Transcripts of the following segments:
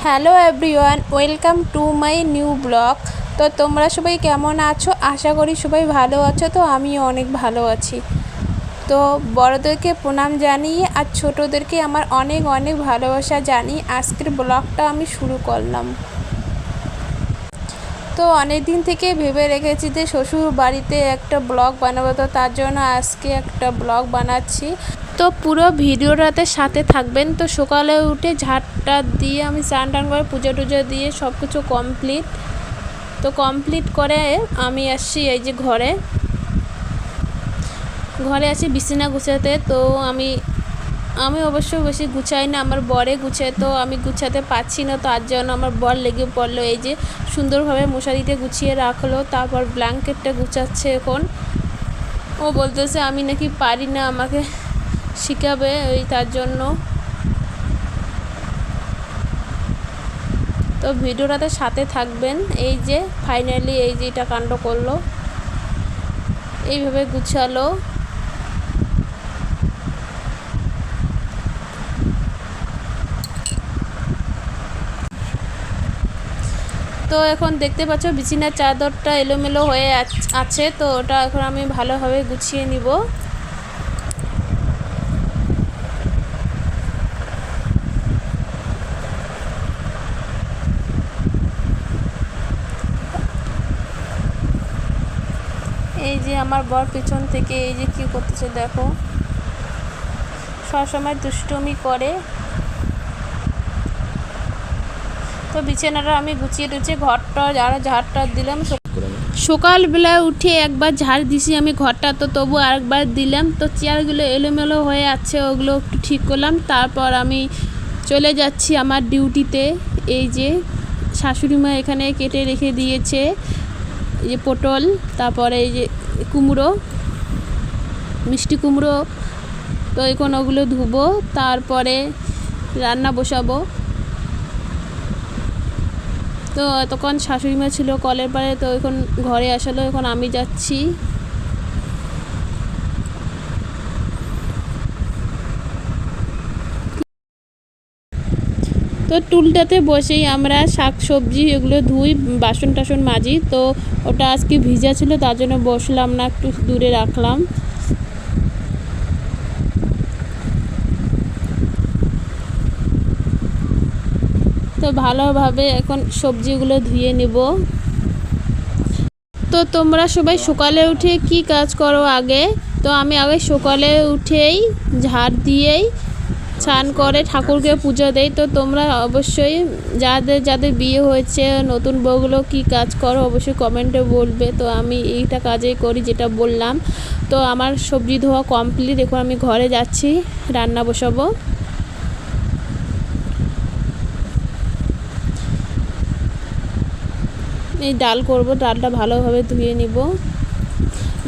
Hello everyone, welcome to my new blog. তো তোমরা সবাই কেমন আছো? আশা করি সবাই ভালো আছো। তো আমিও অনেক ভালো আছি। তো বড়োদেরকে প্রণাম জানিয়ে আর ছোটোদেরকে আমার অনেক অনেক ভালোবাসা জানিয়ে আজকের ব্লগটা আমি শুরু করলাম। তো অনেক দিন থেকে ভেবে রেখেছি যে শ্বশুর বাড়িতে একটা ব্লগ বানাবো, তো তার জন্য আজকে একটা ব্লগ বানাচ্ছি। তো পুরো ভিডিওটাতে সাথে থাকবেন। তো সকালে উঠে ঝাড়টা দিয়ে আমি স্নান টান করে পুজো টুজো দিয়ে সব কিছু কমপ্লিট করে আমি আসছি এই যে ঘরে আসি বিছানা গুছাতে। তো আমি অবশ্য বেশি গুছাই না, আমার বরে গুছায়, তো আমি গুছাতে পারছি না। তো তার জন্য আমার বর লেগে পড়লো, এই যে সুন্দরভাবে মশারিতে গুছিয়ে রাখলো। তারপর ব্ল্যাঙ্কেটটা গুছাচ্ছে এখন। ও বলতেছে আমি নাকি পারি না, আমাকে শিখাবে, ওই তার জন্য। তো ভিডিওটাতে সাথে থাকবেন। এই যে ফাইনালি এই যে এটা কাণ্ড করলো, এইভাবে গুছালো। তো এখন দেখতে পাচ্ছ বিছানার চাদরটা এলোমেলো হয়ে আছে, তো ওটা এখন আমি ভালোভাবে গুছিয়ে নিব। এই যে আমার বর পিছন থেকে এই যে কি করতেছে দেখো, সবসময় দুষ্টুমি করে। তো বিছানাটা আমি গুছিয়ে টুছিয়ে ঘরটা ঝাড়টা দিলাম। সকালবেলা উঠে একবার ঝাড় দিছি আমি ঘরটা, তো তবু আরেকবার দিলাম। তো চেয়ারগুলো এলোমেলো হয়ে আছে, ওগুলো একটু ঠিক করলাম। তারপর আমি চলে যাচ্ছি আমার ডিউটিতে। এই যে শাশুড়ি মা এখানে কেটে রেখে দিয়েছে এই যে পটল, তারপরে এই যে কুমড়ো, মিষ্টি কুমড়ো। তো এখন ওগুলো ধুবো, তারপরে রান্না বসাবো। তো তখন শাশুড়ি মা ছিল কলের পাড়ে, তো এখন ঘরে আসলো, এখন আমি যাচ্ছি। তো টুলটাতে বসেই আমরা শাক সবজি এগুলো ধুই, বাসন টাসন মাজি। তো ওটা আজকে ভিজা ছিল, তার জন্য বসলাম না, একটু দূরে রাখলাম। তো ভালোভাবে এখন সবজিগুলো ধুয়ে নেব। তো তোমরা সবাই সকালে উঠে কি কাজ করো আগে? তো আমি আগে সকালে উঠেই ঝাড় দিয়েই স্নান করে ঠাকুরকে পুজো দেই। তো তোমরা অবশ্যই যাদের বিয়ে হয়েছে নতুন বউগুলো কি কাজ করো অবশ্যই কমেন্টে বলবে। তো আমি এইটা কাজেই করি যেটা বললাম। তো আমার সবজি ধোয়া কমপ্লিট, এখন আমি ঘরে যাচ্ছি, রান্না বসাবো। এই ডাল করব, ডালটা ভালোভাবে ধুয়ে নিব।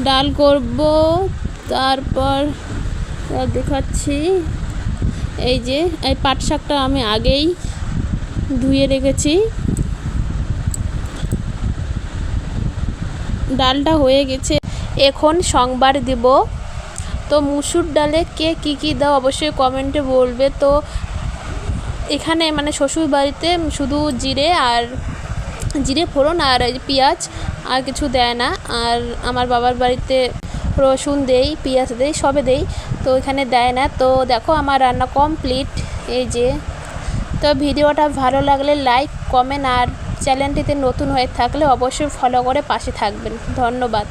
ডাল করব, তারপর দেখাচ্ছি। এই যে এই পাট শাকটা আমি আগেই ধুয়ে রেখেছি। ডালটা হয়ে গেছে, এখন সংবার দিব। তো মুসুর ডালে কে কী দাও অবশ্যই কমেন্টে বলবে। তো এখানে মানে শ্বশুর বাড়িতে শুধু জিরে ফোড়ন আর পেঁয়াজ, আর কিছু দেয় না। আর আমার বাবার বাড়িতে রসুন দেই, পেঁয়াজ দেই, সবে দেই, তো এখানে দেয় না। তো দেখো আমার রান্না কমপ্লিট। এই যে, তো ভিডিওটা ভালো লাগলে লাইক কমেন্ট, আর চ্যানেলটিতে নতুন হয়ে থাকলে অবশ্যই ফলো করে পাশে থাকবেন। ধন্যবাদ।